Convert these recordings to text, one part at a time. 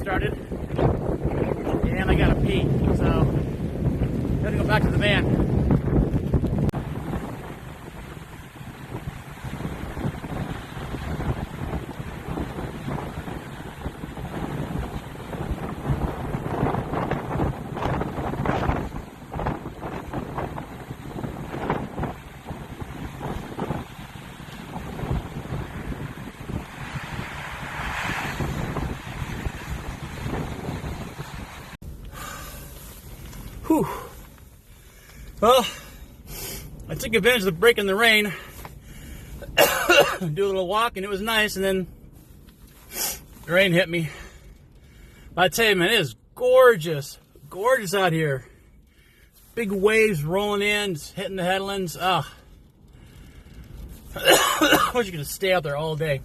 started, and I gotta pee, so I gotta go back to the van. Whew. Well, I took advantage of the break in the rain, do a little walk, and it was nice, and then the rain hit me. But I tell you, man, it is gorgeous. Gorgeous out here. Big waves rolling in, just hitting the headlands. I wish you could stay out there all day.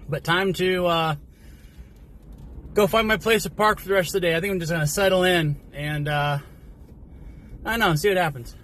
But time to go find my place to park for the rest of the day. I think I'm just going to settle in and, I don't know, see what happens.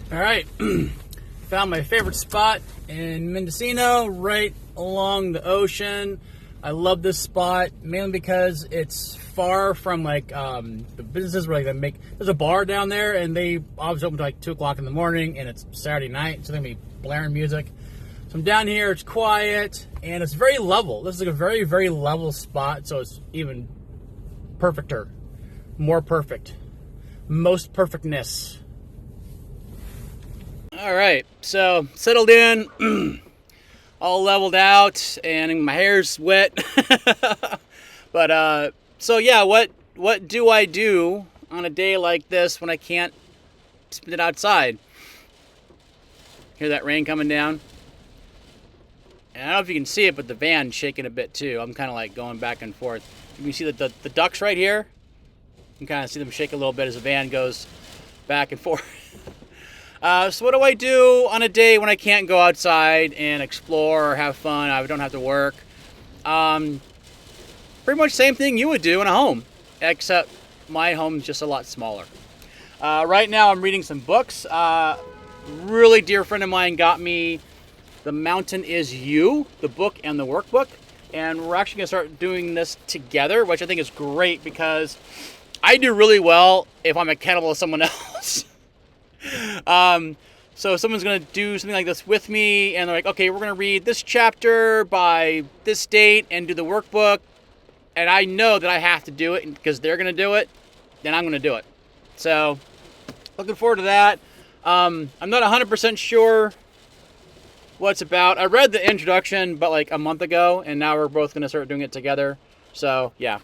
All right, found my favorite spot in Mendocino, right along the ocean. I love this spot mainly because it's far from like the businesses where like they make. There's a bar down there, and they obviously open to like 2 o'clock in the morning, and it's Saturday night, so they're gonna be blaring music. So I'm down here. It's quiet, and it's very level. This is like a very, very level spot, so it's even perfecter, more perfect, most perfectness. All right, so settled in, all leveled out, and my hair's wet. But so yeah, what do I do on a day like this when I can't spend it outside? Hear that rain coming down? And I don't know if you can see it, but the van's shaking a bit too. I'm kind of like going back and forth. You can see the ducks right here. You can kind of see them shake a little bit as the van goes back and forth. So what do I do on a day when I can't go outside and explore or have fun? I don't have to work. Pretty much same thing you would do in a home, except my home's just a lot smaller. Right now I'm reading some books. Really dear friend of mine got me The Mountain Is You, the book and the workbook. And we're actually going to start doing this together, which I think is great because I do really well if I'm accountable to someone else. So if someone's going to do something like this with me and they're like, okay, we're going to read this chapter by this date and do the workbook, and I know that I have to do it because they're going to do it, then I'm going to do it. So looking forward to that. I'm not 100% sure what it's about. I read the introduction but like a month ago, and now we're both going to start doing it together. So yeah,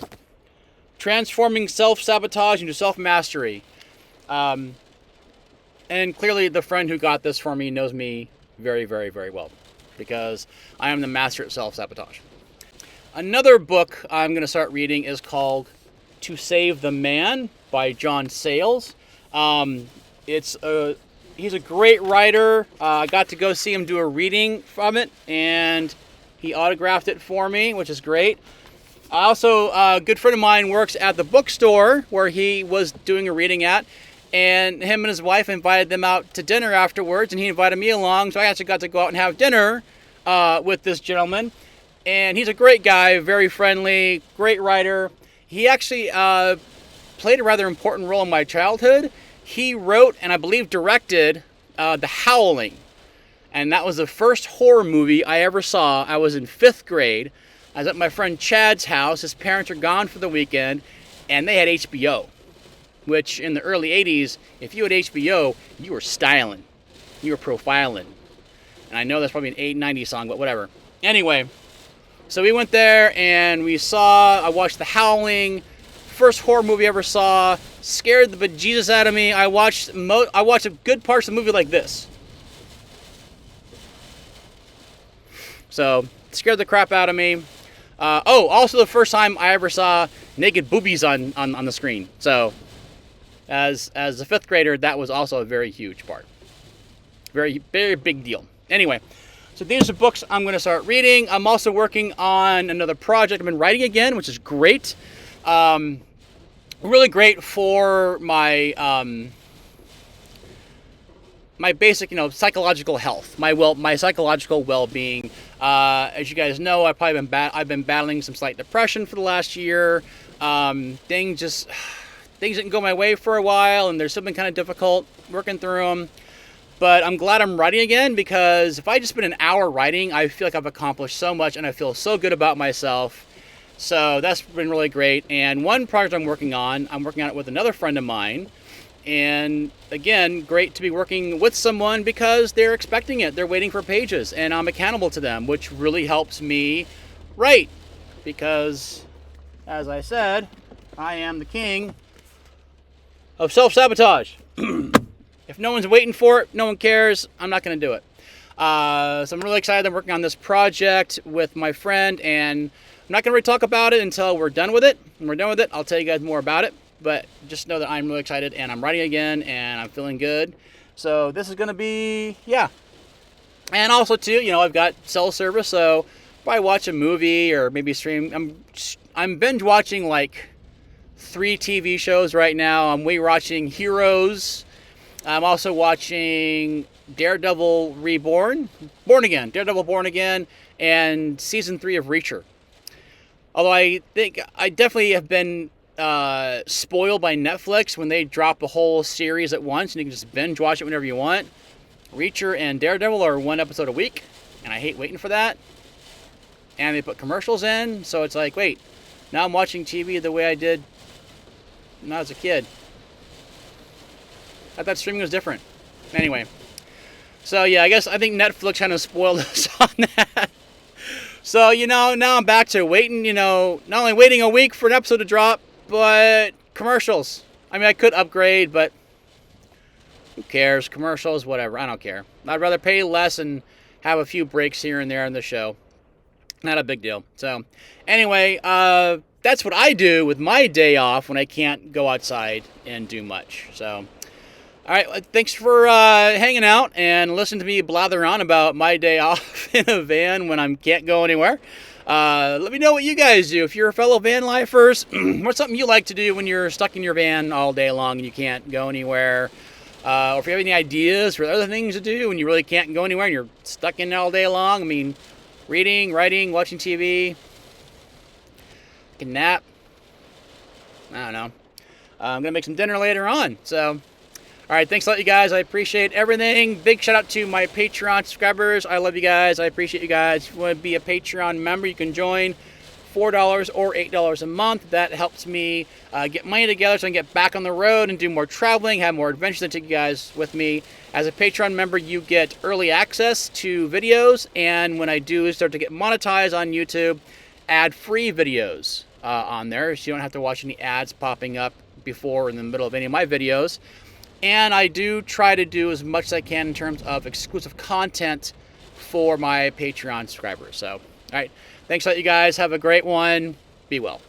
transforming self-sabotage into self-mastery. And clearly the friend who got this for me knows me very, very, very well because I am the master at self-sabotage. Another book I'm going to start reading is called To Save the Man by John Sayles. He's a great writer. I got to go see him do a reading from it, and he autographed it for me, which is great. Also, a good friend of mine works at the bookstore where he was doing a reading at. And him and his wife invited them out to dinner afterwards, and he invited me along, so I actually got to go out and have dinner with this gentleman. And he's a great guy, very friendly, great writer. He actually played a rather important role in my childhood. He wrote and I believe directed The Howling. And that was the first horror movie I ever saw. I was in 5th grade. I was at my friend Chad's house. His parents were gone for the weekend, and they had HBO. Which, in the early 80s, if you had HBO, you were styling. You were profiling. And I know that's probably an 890 song, but whatever. Anyway, so we went there, and I watched The Howling, first horror movie I ever saw, scared the bejesus out of me. I watched a good parts of the movie like this. So it scared the crap out of me. Also the first time I ever saw naked boobies on the screen. So as a fifth grader, that was also a very huge part. Very, very big deal. Anyway, so these are books I'm going to start reading. I'm also working on another project. I've been writing again, which is great. Really great for my my basic, psychological health, my psychological well-being. As you guys know, I've been battling some slight depression for the last year. Things didn't go my way for a while, and they're still been kind of difficult working through them. But I'm glad I'm writing again, because if I just spend an hour writing, I feel like I've accomplished so much, and I feel so good about myself. So that's been really great. And one project I'm working on it with another friend of mine. And again, great to be working with someone because they're expecting it. They're waiting for pages, and I'm accountable to them, which really helps me write. Because, as I said, I am the king of self-sabotage. If no one's waiting for it, no one cares, I'm not going to do it. So I'm really excited. I'm working on this project with my friend, and I'm not going to really talk about it until we're done with it. When we're done with it, I'll tell you guys more about it. But just know that I'm really excited, and I'm writing again, and I'm feeling good. So this is going to be, yeah. And also, too, I've got cell service, so probably watch a movie or maybe stream. I'm binge watching like 3 TV shows right now. I'm watching Heroes. I'm also watching Daredevil Daredevil Born Again, and Season 3 of Reacher. Although I think I definitely have been spoiled by Netflix when they drop a whole series at once and you can just binge watch it whenever you want. Reacher and Daredevil are 1 episode a week, and I hate waiting for that. And they put commercials in, so it's like, wait, now I'm watching TV the way I did when I was a kid. I thought streaming was different. Anyway, so yeah, I think Netflix kind of spoiled us on that. So, now I'm back to waiting, not only waiting a week for an episode to drop, but commercials. I mean, I could upgrade, but who cares? Commercials, whatever. I don't care. I'd rather pay less and have a few breaks here and there in the show. Not a big deal. So, anyway, that's what I do with my day off when I can't go outside and do much. So, all right, thanks for hanging out and listening to me blather on about my day off in a van when I can't go anywhere. Let me know what you guys do. If you're a fellow van lifers, what's something you like to do when you're stuck in your van all day long and you can't go anywhere? Or if you have any ideas for other things to do when you really can't go anywhere and you're stuck in all day long. I mean, reading, writing, watching TV, can nap. I don't know. I'm going to make some dinner later on, so... All right, thanks a lot, you guys. I appreciate everything. Big shout out to my Patreon subscribers. I love you guys. I appreciate you guys. If you want to be a Patreon member, you can join $4 or $8 a month. That helps me get money together so I can get back on the road and do more traveling, have more adventures, and take you guys with me. As a Patreon member, you get early access to videos, and when I do start to get monetized on YouTube, ad-free videos on there, so you don't have to watch any ads popping up before or in the middle of any of my videos. And I do try to do as much as I can in terms of exclusive content for my Patreon subscribers. So, all right. Thanks a lot, you guys. Have a great one. Be well.